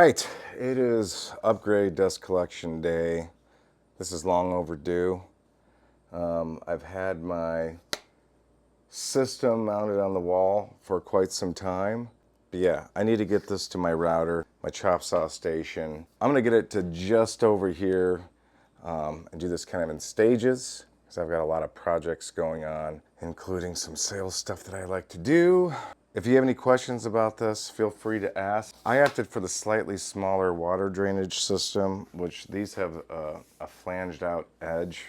right, it is upgrade dust collection day. This is long overdue. I've had my system mounted on the wall for quite some time. But yeah, I need to get this to my router, my chop saw station. I'm gonna get it to just over here and do this kind of in stages because I've got a lot of projects going on, including some sales stuff that I like to do. If you have any questions about this, feel free to ask. I opted for the slightly smaller water drainage system, which these have a flanged out edge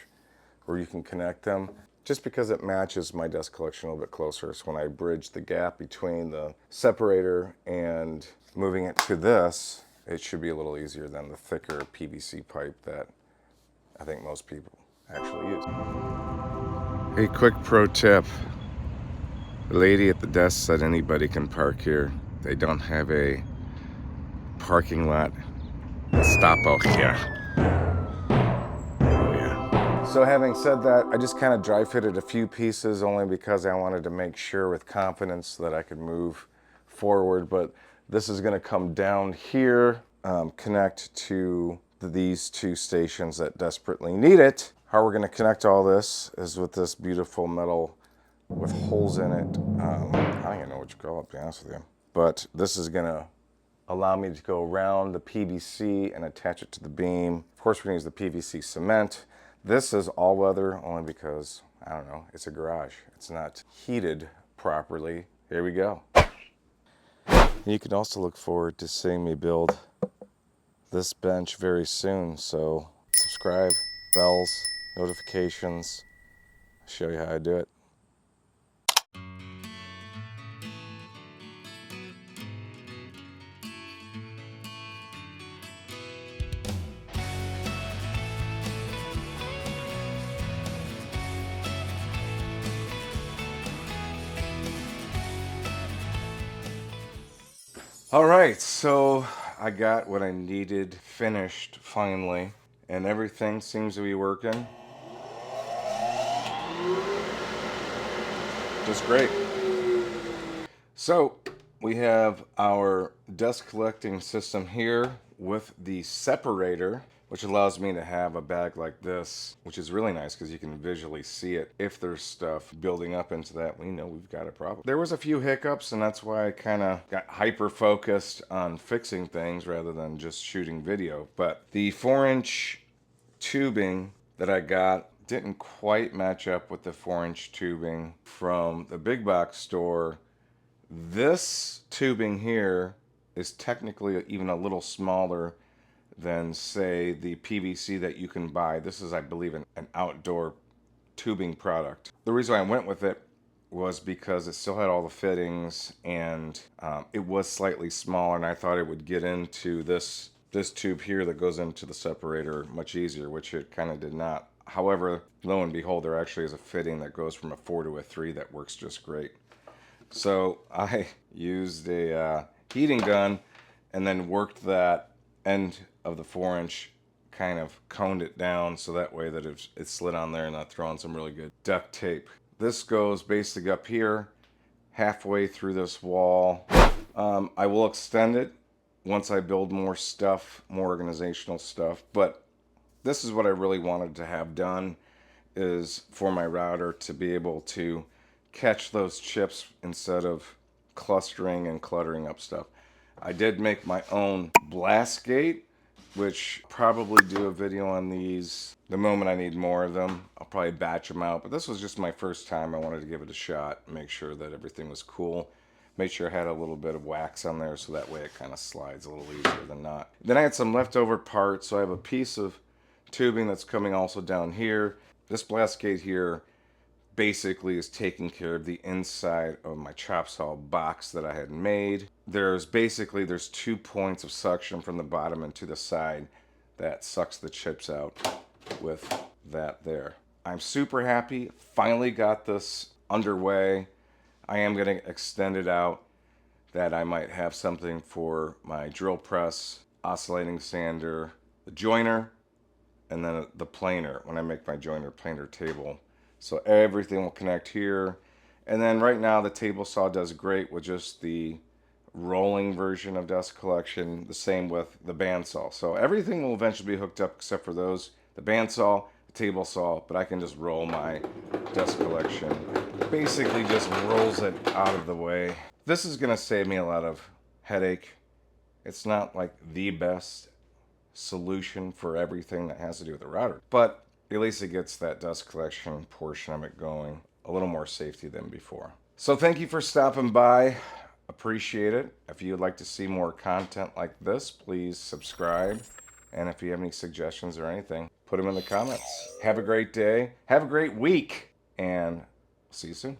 where you can connect them, just because it matches my dust collection a little bit closer. So when I bridge the gap between the separator and moving it to this, it should be a little easier than the thicker PVC pipe that I think most people actually use. Hey, quick pro tip. The lady at the desk said anybody can park here. They don't have a parking lot stop out here. Oh yeah. So having said that, I just kind of dry fitted a few pieces only because I wanted to make sure with confidence that I could move forward. But this is going to come down here, connect to these two stations that desperately need it. How we're going to connect all this is with this beautiful metal with holes in it. I don't even know what you call it, to be honest with you. But this is going to allow me to go around the PVC and attach it to the beam. Of course, we're going to use the PVC cement. This is all weather only because, I don't know, it's a garage. It's not heated properly. Here we go. You can also look forward to seeing me build this bench very soon. So subscribe, bells, notifications. I'll show you how I do it. All right, so I got what I needed finished finally, and everything seems to be working just great. So we have our dust collecting system here with the separator, which allows me to have a bag like this, which is really nice because you can visually see it. If there's stuff building up into that, we know we've got a problem. There was a few hiccups, and that's why I kind of got hyper focused on fixing things rather than just shooting video. But the 4-inch tubing that I got didn't quite match up with the 4-inch tubing from the big box store. This tubing here is technically even a little smaller than, say, the PVC that you can buy. This is, I believe, an outdoor tubing product. The reason I went with it was because it still had all the fittings, and it was slightly smaller, and I thought it would get into this tube here that goes into the separator much easier, which it kind of did not. However, lo and behold, there actually is a fitting that goes from a 4 to a 3 that works just great. So I used a heating gun and then worked that end of the 4-inch, kind of coned it down so that way that it slid on there, and I throw on some really good duct tape. This goes basically up here, halfway through this wall. I will extend it once I build more stuff, more organizational stuff, but this is what I really wanted to have done, is for my router to be able to catch those chips instead of clustering and cluttering up stuff. I did make my own blast gate, which probably do a video on these the moment I need more of them. I'll probably batch them out, but this was just my first time. I wanted to give it a shot, make sure that everything was cool. Make sure I had a little bit of wax on there so that way it kind of slides a little easier than not. Then I had some leftover parts, so I have a piece of tubing that's coming also down here. This blast gate here basically is taking care of the inside of my chop saw box that I had made. There's 2 points of suction from the bottom and to the side that sucks the chips out with that there. I'm super happy. Finally got this underway. I am going to extend it out that I might have something for my drill press, oscillating sander, the joiner, and then the planer when I make my joiner planer table. So everything will connect here. And then right now the table saw does great with just the rolling version of dust collection. The same with the bandsaw. So everything will eventually be hooked up except for those, the bandsaw, the table saw, but I can just roll my dust collection. Basically just rolls it out of the way. This is gonna save me a lot of headache. It's not like the best solution for everything that has to do with the router, but at least it gets that dust collection portion of it going. A little more safety than before. So thank you for stopping by. Appreciate it. If you'd like to see more content like this, please subscribe. And if you have any suggestions or anything, put them in the comments. Have a great day. Have a great week. And see you soon.